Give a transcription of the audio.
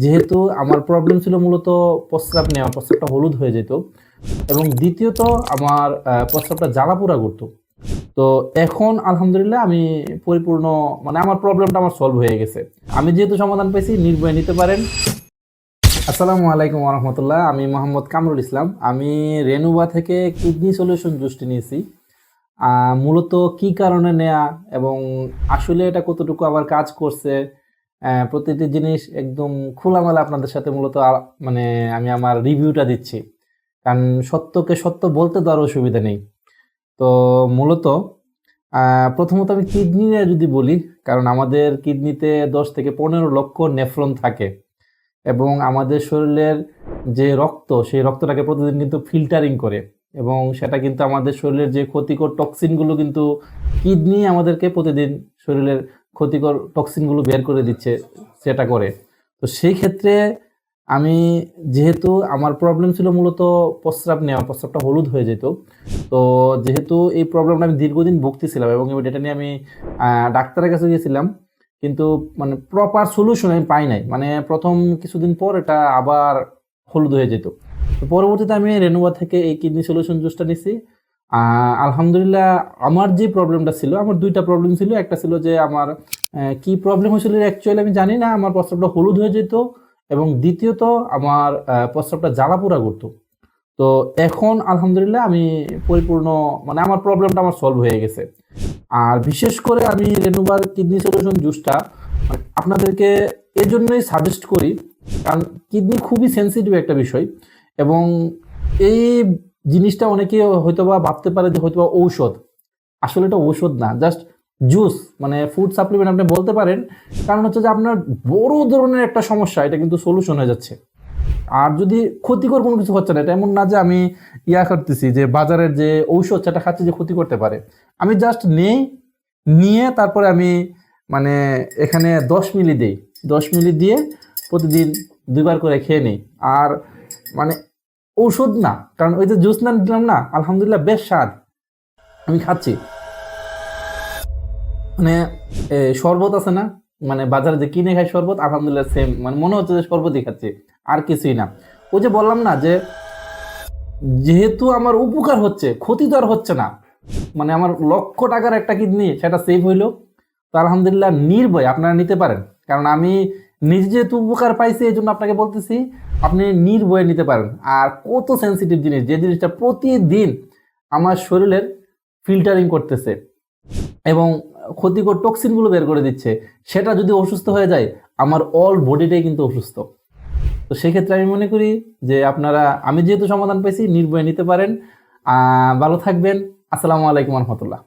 যেহেতু আমার প্রবলেম ছিল মূলত প্রস্রাব নেওয়া, প্রস্রাবটা হলুদ হয়ে যেত এবং দ্বিতীয়ত আমার প্রস্রাবটা জ্বালা-পোড়া করতো। তো এখন আলহামদুলিল্লাহ আমি পরিপূর্ণ মানে আমার প্রবলেমটা আমার সলভ হয়ে গেছে। আমি যেহেতু সমাধান পেয়েছি নির্ভয়ে নিতে পারেন। আসসালামু আলাইকুম ওয়া রাহমাতুল্লাহ। আমি মোহাম্মদ কামরুল ইসলাম। আমি রেনুবা থেকে কিডনি সলিউশন জুসটি নিয়েছি। মূলত কি কারণে নেয়া এবং আসলে এটা কতটুকু আবার কাজ করছে, প্রতিটি জিনিস একদম খোলামেলা আপনাদের সাথে মূলত মানে আমি আমার রিভিউটা দিচ্ছি। কারণ সত্যকে সত্য বলতে তো আর অসুবিধা নেই। তো মূলত প্রথমত আমি কিডনি নিয়ে যদি বলি, কারণ আমাদের কিডনিতে 10 থেকে 15 লক্ষ নেফ্রন থাকে এবং আমাদের শরীরের যে রক্ত, সেই রক্তটাকে প্রতিদিন কিন্তু ফিল্টারিং করে এবং সেটা কিন্তু আমাদের শরীরের যে ক্ষতিকর টক্সিনগুলো কিন্তু কিডনি আমাদেরকে প্রতিদিন শরীরের ক্ষতিকর টক্সিনগুলো বের করে দিচ্ছে, সেটা করে। তো সেই ক্ষেত্রে আমি যেহেতু আমার প্রবলেম ছিল মূলত প্রস্রাব নেওয়া, প্রস্রাবটা হলুদ হয়ে যেত। তো যেহেতু এই প্রবলেমটা আমি দীর্ঘদিন ভুগতেছিলাম এবং এটা নিয়ে আমি ডাক্তারের কাছে গিয়েছিলাম। কিন্তু মানে প্রপার সলিউশন আমি পাই নাই। মানে প্রথম কিছুদিন পর এটা আবার হলুদ হয়ে যেত। তো পরবর্তীতে আমি রেনুবা থেকে এই কিডনি সলিউশন জুসটা নিছি। আলহামদুলিল্লাহ আমার যে প্রবলেমটা ছিল, আমার ২ টা প্রবলেম ছিল। একটা ছিল যে আমার কি প্রবলেম হয়েছিল অ্যাকচুয়ালি আমি জানি না। আমার প্রস্রাবটা হলুদ হয়ে যেত এবং দ্বিতীয়ত আমার প্রস্রাবটা জ্বালা-পোড়া করত। তো এখন আলহামদুলিল্লাহ আমি পরিপূর্ণ মানে আমার প্রবলেমটা আমার সলভ হয়ে গেছে। আর বিশেষ করে আমি রেনুভার কিডনি সলিউশন জুসটা মানে আপনাদেরকে এজন্যই সাজেস্ট করি, কারণ কিডনি খুবই সেনসিটিভ একটা বিষয় এবং এই জিনিসটা অনেকে হয়তোবা ভাবতে পারে যে হয়তোবা ঔষধ। আসলে এটা ঔষধ না, জাস্ট জুস, মানে ফুড সাপ্লিমেন্ট আপনি বলতে পারেন। কারণ হচ্ছে যে আপনার বড় ধরনের একটা সমস্যা, এটা কিন্তু সলিউশন হয়ে যাচ্ছে। আর যদি ক্ষতিকর কোনো কিছু হচ্ছে না, এটা এমন না যে আমি করতেছি যে বাজারের যে ঔষধ সেটা খাচ্ছি যে ক্ষতি করতে পারে। আমি জাস্ট নিয়ে তারপরে আমি মানে এখানে 10 মিলি দেই। 10 মিলি দিয়ে প্রতিদিন 2 বার করে খেয়ে নেই। আর মানে ঔষধ না, কারণ ওই যে জুস না দিলাম না, আলহামদুলিল্লাহ বেশ স্বাদ। আমি খাচ্ছি। মানে শরবত আছে না, মানে বাজারে যে কিনে খাই শরবত, আলহামদুলিল্লাহ সেম, মানে মনে হচ্ছে যে শরবতই খাচ্ছি, আর কিছুই না। ওই যে বললাম না যে যেহেতু আমার উপকার হচ্ছে, ক্ষতি তো আর হচ্ছে না। মানে আমার লক্ষ টাকার একটা কিডনি সেটা সেভ হইলো। তো আলহামদুলিল্লাহ নির্ভয়ে আপনারা নিতে পারেন। কারণ আমি নিজে যেহেতু উপকার পাইছি এই জন্য আপনাকে বলতেছি আপনি নির্ভয়ে নিতে পারেন। আর কত সেন্সিটিভ জিনিস, যে জিনিসটা প্রতিদিন আমার শরীরের ফিল্টারিং করতেছে এবং ক্ষতিকর টক্সিনগুলো বের করে দিচ্ছে, সেটা যদি অসুস্থ হয়ে যায় আমার অল বডিটাই কিন্তু অসুস্থ। তো সেক্ষেত্রে আমি মনে করি যে আপনারা, আমি যেহেতু সমাধান পেয়েছি, নির্ভয়ে নিতে পারেন। ভালো থাকবেন। আসসালামু আলাইকুম রহমতুল্লাহ।